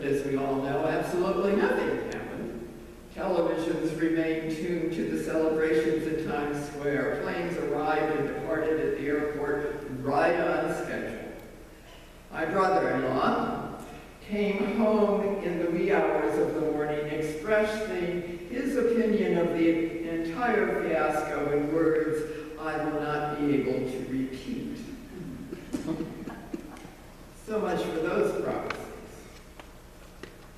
as we all know, absolutely nothing happened. Televisions remained tuned to the celebrations at Times Square. Planes arrived and departed at the airport right on schedule. My brother-in-law came home in the wee hours of the morning, expressing his opinion of the entire fiasco in words I will not be able to repeat. So much for those prophecies.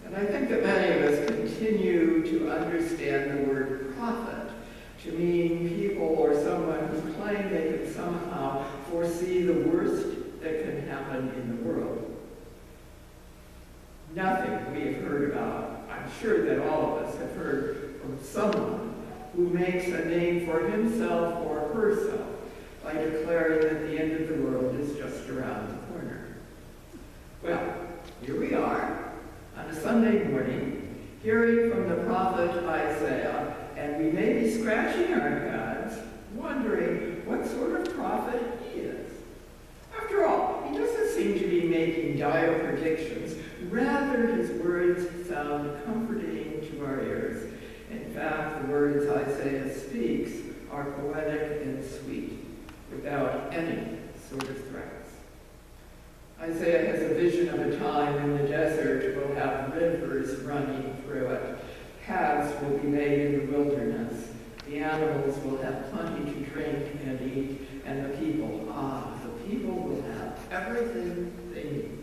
And I think that many of us continue to understand the word prophet to mean people or someone who claim they can somehow foresee the worst that can happen in the world. Nothing we have heard about, I'm sure that all of us have heard from someone who makes a name for himself or herself by declaring that the end of the world is just around the corner. Well, here we are on a Sunday morning, hearing from the prophet Isaiah, and we may be scratching our heads, wondering what sort of prophet he is. After all, he doesn't seem to be making dire predictions. Rather, his words sound comforting to our ears. In fact, the words Isaiah speaks are poetic and sweet, without any sort of threats. Isaiah has a vision of a time when the desert will have rivers running through it. Paths will be made in the wilderness. The animals will have plenty to drink and eat, and the people will have everything they need.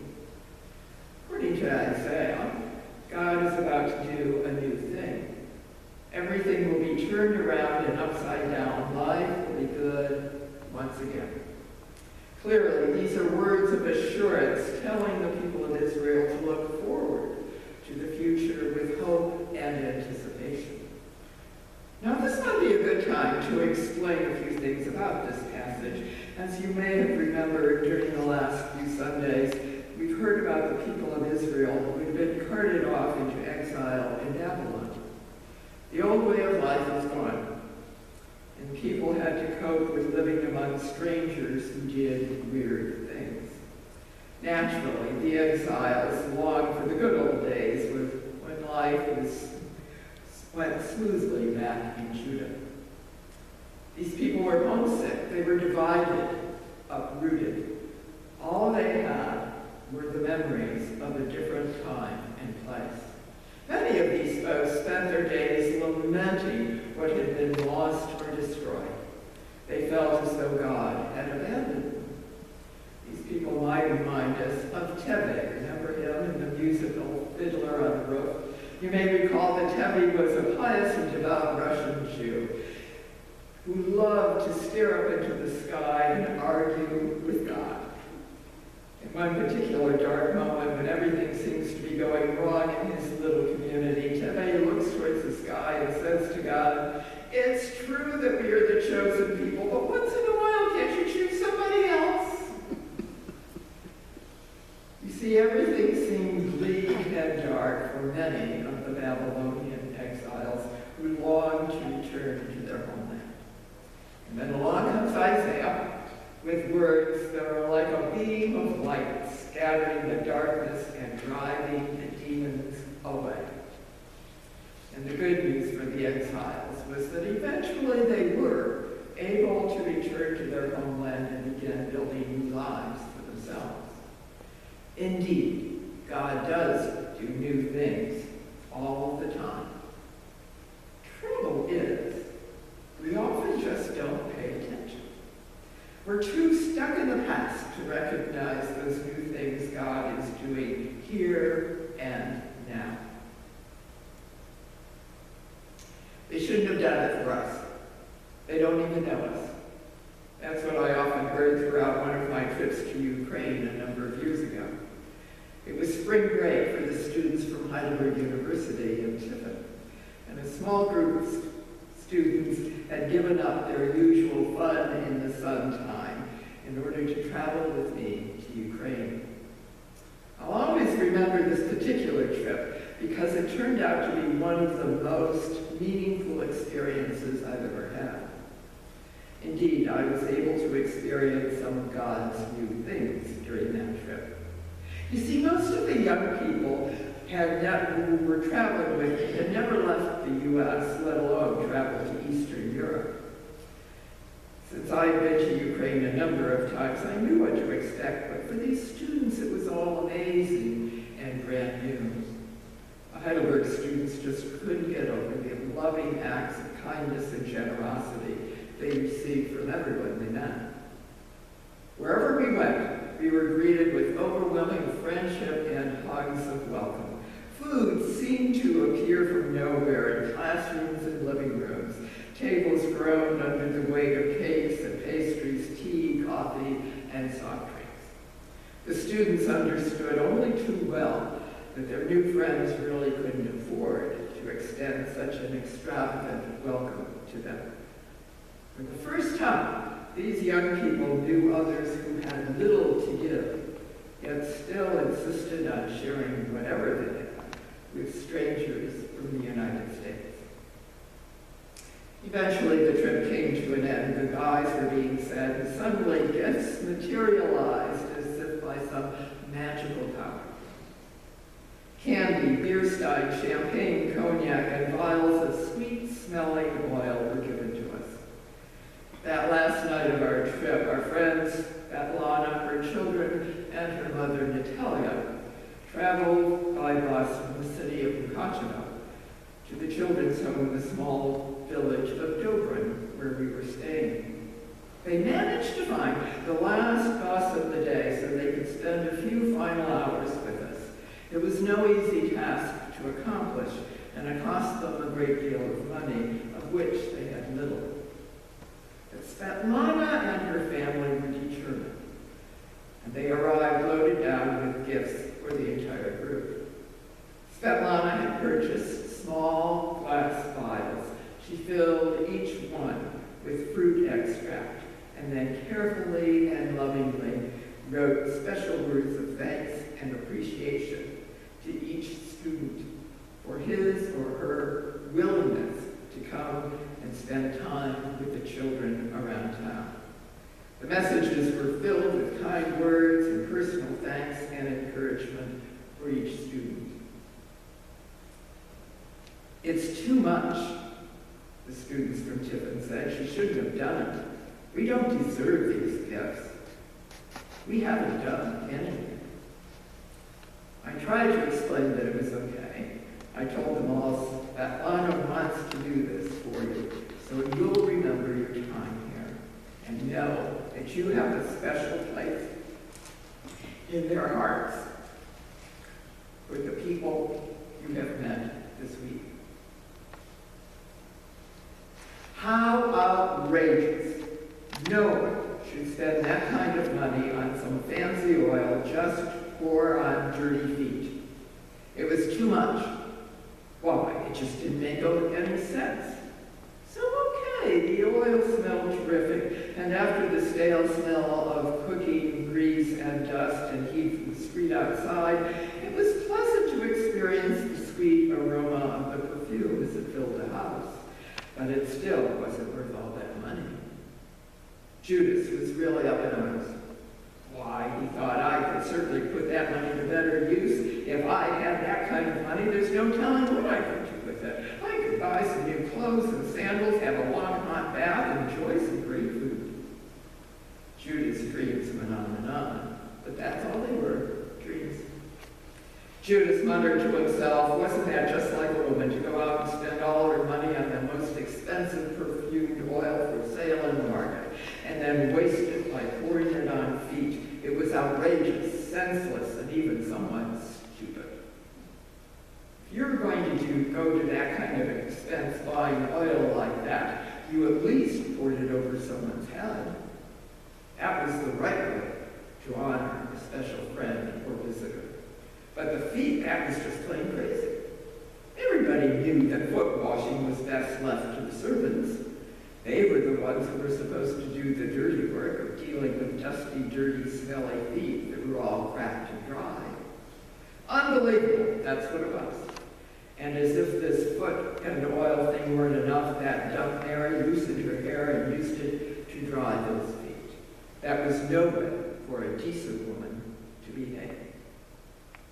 According to Isaiah, God is about to do a new thing. Everything will be turned around and upside down. Life will be good once again. Clearly, these are words of assurance telling the people of Israel to look forward to the future with hope and anticipation. Now, this might be a good time to explain a few things about this passage. As you may have remembered during the last few Sundays, we've heard about the people of Israel who had been carted off into exile in Babylon. The old way of life is gone, and people had to cope with living among strangers who did weird things. Naturally, the exiles longed for the good old days when life went smoothly back in Judah. These people were homesick. They were divided, uprooted. All they had were the memories of a different time and place. Many of these folks spent their days lamenting what had been lost or destroyed. They felt as though God had abandoned them. These people might remind us of Tevye. Remember him in the musical Fiddler on the Roof? You may recall that Tevye was a pious and devout Russian Jew who loved to stare up into the sky and argue with God. In one particular dark moment when everything seems to be going wrong in his little community, Tevye looks towards the sky and says to God, "It's true that we are the chosen people, but once in a while, can't you choose somebody else?" You see, everything seemed bleak and dark for many of the Babylonian exiles who longed to return to their homeland. And then along comes Isaiah with words that are like a beam of light, scattering the darkness and driving the demons away. And the good news for the exiles was that eventually they were able to return to their homeland and begin building new lives for themselves. Indeed, God does do new things all the time. Trouble is, we often just don't pay attention. We're too stuck in the past to recognize those new things God is doing here and now. They shouldn't have done it for us. They don't even know us. That's what I often heard throughout one of my trips to Ukraine a number of years ago. It was spring break for the students from Heidelberg University in Tiffin, and a small group of students had given up their usual fun in the sun time in order to travel with me to Ukraine. I'll always remember this particular trip because it turned out to be one of the most meaningful experiences I've ever had. Indeed, I was able to experience some of God's new things during that trip. You see, most of the young people who were traveling with me had never left the U.S., let alone traveled to Eastern Europe. Since I had been to Ukraine a number of times, I knew what to expect, but for these students it was all amazing and brand new. The Heidelberg students just couldn't get over the loving acts of kindness and generosity they received from everyone they met. Wherever we went, we were greeted with overwhelming friendship and hugs of welcome. Food seemed to appear from nowhere in classrooms and living rooms. Tables groaned under the weight of cakes and pastries, tea, coffee, and soft drinks. The students understood only too well that their new friends really couldn't afford to extend such an extravagant welcome to them. For the first time, these young people knew others who had little to give, yet still insisted on sharing whatever they had with strangers from the United States. Eventually, the trip came to an end. The guys were being said, and suddenly gifts materialized as if by some magical power. Candy, beer stein, champagne, cognac, and vials of sweet-smelling oil were given to us. That last night of our trip, our friends, Svetlana, her children, and her mother, Natalia, traveled by bus from the city of Mukachevo to the children's home in the small village of Dobrin, where we were staying. They managed to find the last bus of the day so they could spend a few final hours with us. It was no easy task to accomplish, and it cost them a great deal of money, of which they had little. But Svetlana and her family were determined, and they arrived loaded down with gifts for the entire group. Svetlana had purchased small glass vials. She filled each one with fruit extract, and then carefully and lovingly wrote special words of thanks and appreciation to each student for his or her willingness to come and spend time with the children around town. The messages were filled with kind words and personal thanks and encouragement for each student. It's too much, the students from Tiffin said. She shouldn't have done it. We don't deserve these gifts. We haven't done anything. I tried to explain that it was okay. I told them all that Svetlana wants to do this for you, so you'll remember your time here and know that you have a special place in their hearts for the people you have met this week. How outrageous. No one should spend that kind of money on some fancy oil just pour on dirty feet. It was too much. Why? It just didn't make any sense. So okay, the oil smelled terrific, and after the stale smell of cooking grease and dust and heat from the street outside, it was pleasant to experience the sweet aroma of the perfume as it filled the house. But it still wasn't worth all that money. Judas was really up in arms. Why, he thought, I could certainly put that money to better use. If I had that kind of money, there's no telling what I could do with it. I could buy some new clothes and sandals, have a long hot bath, and enjoy some great food. Judas' dreams went on and on, but that's all they were, dreams. Judas muttered to himself, wasn't that just like a woman to go out and spend all her money on the most expensive perfumed oil for sale in the market, and then waste it by pouring it on feet? It was outrageous, senseless, and even somewhat stupid. If you're going to go to that kind of expense buying oil like that, you at least poured it over someone's head. That was the right way to honor a special friend or visitor. But the feet, that was just plain crazy. Everybody knew that foot washing was best left to the servants. They were the ones who were supposed to do the dirty work of dealing with dusty, dirty, smelly feet that were all cracked and dry. Unbelievable, that's what it was. And as if this foot and oil thing weren't enough, that dumb Mary loosened her hair and used it to dry those feet. That was no way for a decent woman to behave.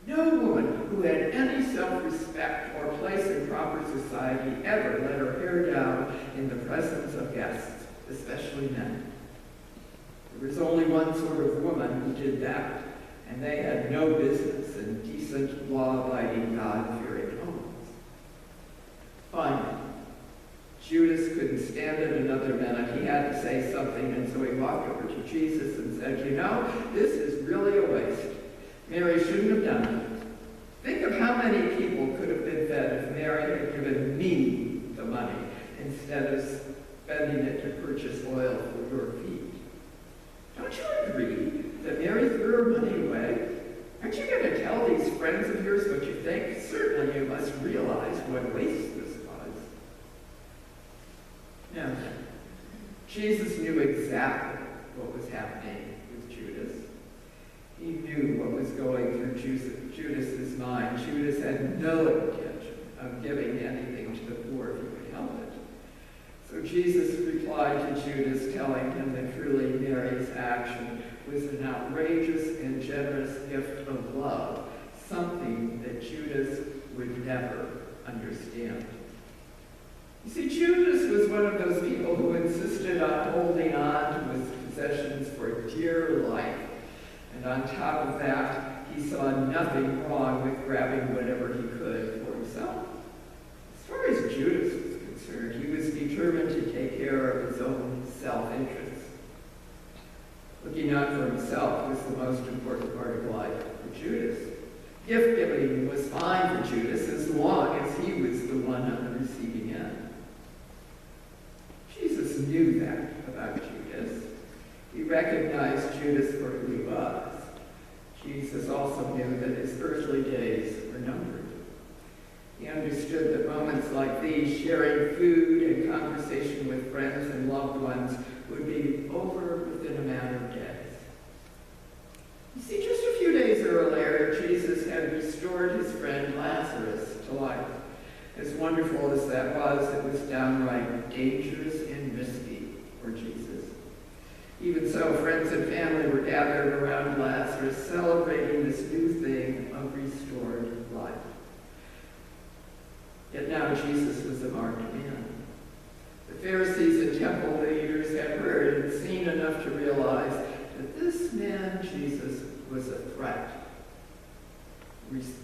No woman who had any self-respect or place in proper society ever let her hair down in the presence of guests, especially men. There was only one sort of woman who did that, and they had no business in decent, law-abiding, God-fearing homes. Finally, Judas couldn't stand it another minute. He had to say something, and so he walked over to Jesus and said, "You know, this is really a waste. Mary shouldn't have done it. Think of how many people could have been fed if Mary had given me the money instead of spending it to purchase oil for your feet. Don't you agree that Mary threw her money away? Aren't you going to tell these friends of yours what you think? Certainly you must realize what waste this was." Now, Jesus knew exactly what was happening with Judas. He knew what was going through Judas's mind. Judas had no intention of giving anything to the poor if he could help it. So Jesus replied to Judas, telling him that truly Mary's action was an outrageous and generous gift of love, something that Judas would never understand. You see, Judas was one of those people who insisted on holding on to his possessions for dear life. And on top of that, he saw nothing wrong with grabbing whatever he could for himself. As far as Judas was concerned, he was determined to take care of his own self-interests. Looking out for himself was the most important part of life for Judas. Gift-giving was fine for Judas as long as he was the one on the receiving end. Jesus knew that about Judas. He recognized Judas for who he was. Jesus also knew that his earthly days were numbered. He understood that moments like these, sharing food and conversation with friends and loved ones, would be over within a matter of days. You see, just a few days earlier, Jesus had restored his friend Lazarus to life. As wonderful as that was, it was downright dangerous and risky for Jesus. Even so, friends and family were gathered around Lazarus, celebrating this new thing of restored life. Yet now Jesus was a marked man. The Pharisees and temple leaders had heard and seen enough to realize that this man, Jesus, was a threat.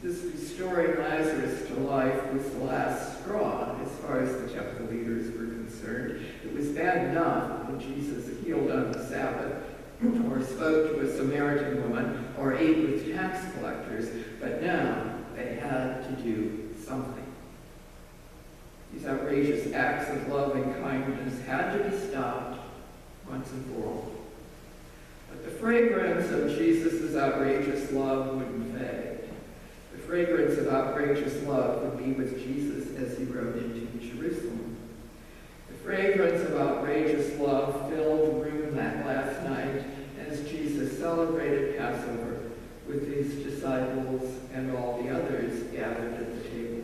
This restoring Lazarus to life was the last straw as far as the temple leaders were concerned. It was bad enough when Jesus healed on the Sabbath, or spoke to a Samaritan woman, or ate with tax collectors, but now they had to do something. These outrageous acts of love and kindness had to be stopped once and for all. But the fragrance of Jesus' outrageous love wouldn't fade. The fragrance of outrageous love would be with Jesus as he rode into Jerusalem. The fragrance of outrageous love filled the room that last night as Jesus celebrated Passover with his disciples and all the others gathered at the table.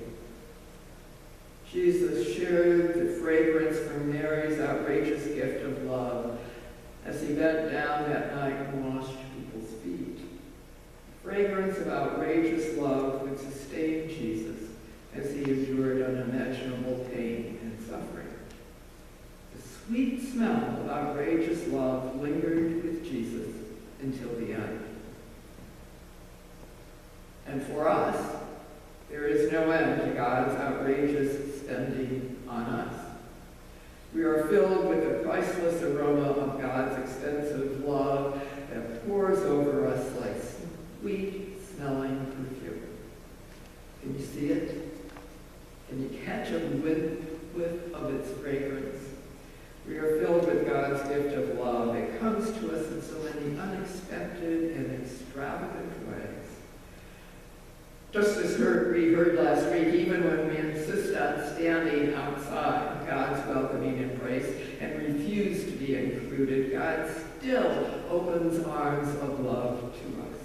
Jesus shared the fragrance from Mary's outrageous gift of love as he bent down that night and washed people's feet. The fragrance of outrageous love would sustain Jesus as he endured unimaginable pain and suffering. The sweet smell of outrageous love lingered with Jesus until the end. And for us, there is no end to God's outrageous spending on us. We are filled with the priceless aroma of God's extensive love that pours over us like sweet-smelling perfume. Can you see it? Can you catch a whiff of its fragrance? We are filled with God's gift of love. It comes to us in so many unexpected and extravagant ways. Just as we heard last week, even when we insist on standing outside God's welcoming embrace and refuse to be included, God still opens arms of love to us.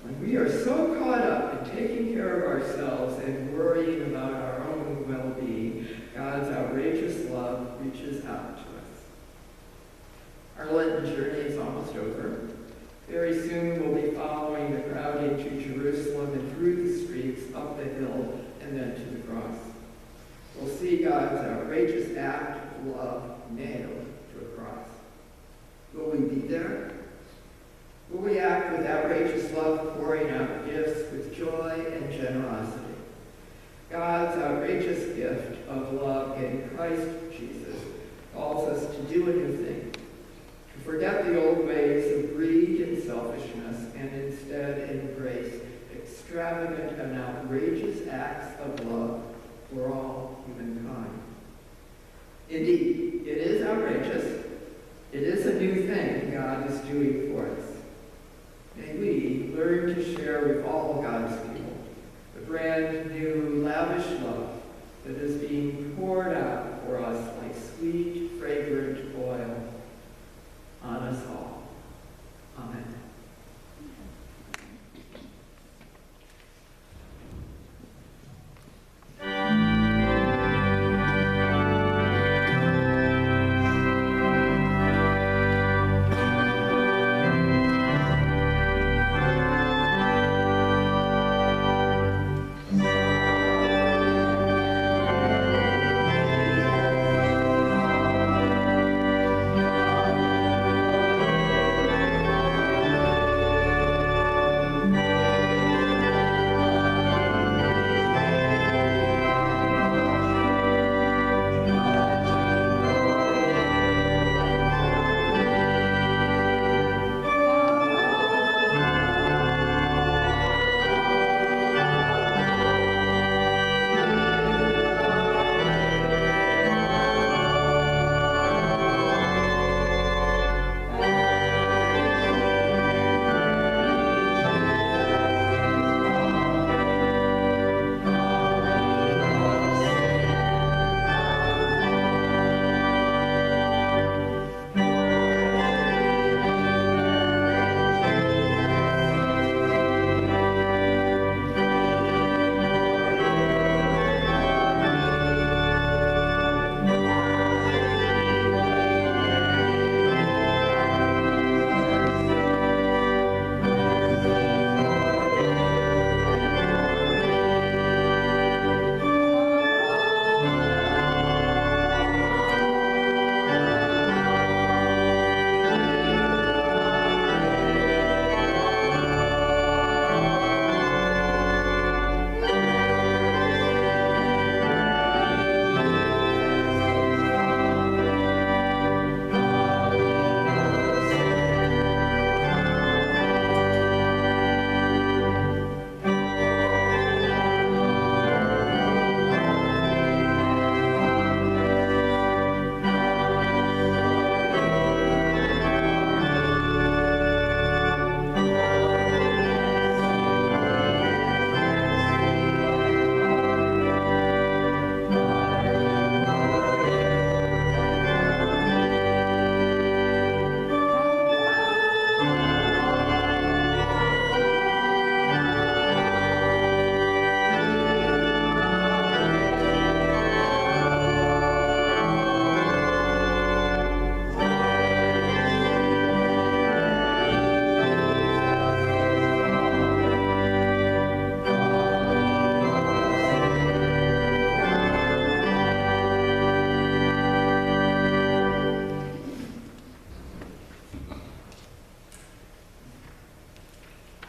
When we are so caught up in taking care of ourselves and worrying about our own well-being, God's outrageous love reaches out to us. Our Lenten journey is almost over. Very soon we'll be following the crowd into Jerusalem and through the streets, up the hill love, pouring out gifts with joy and generosity. God's outrageous gift of love in Christ Jesus calls us to do a new thing, to forget the old ways of greed and selfishness, and instead embrace extravagant and outrageous acts of love for all humankind. Indeed, it is outrageous. It is a new thing God is doing for us. May we learn to share with all God's people the brand new lavish love that is being poured out for us like sweet, fragrant oil on us all. Amen.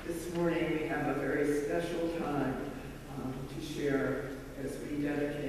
This morning we have a very special time to share as we dedicate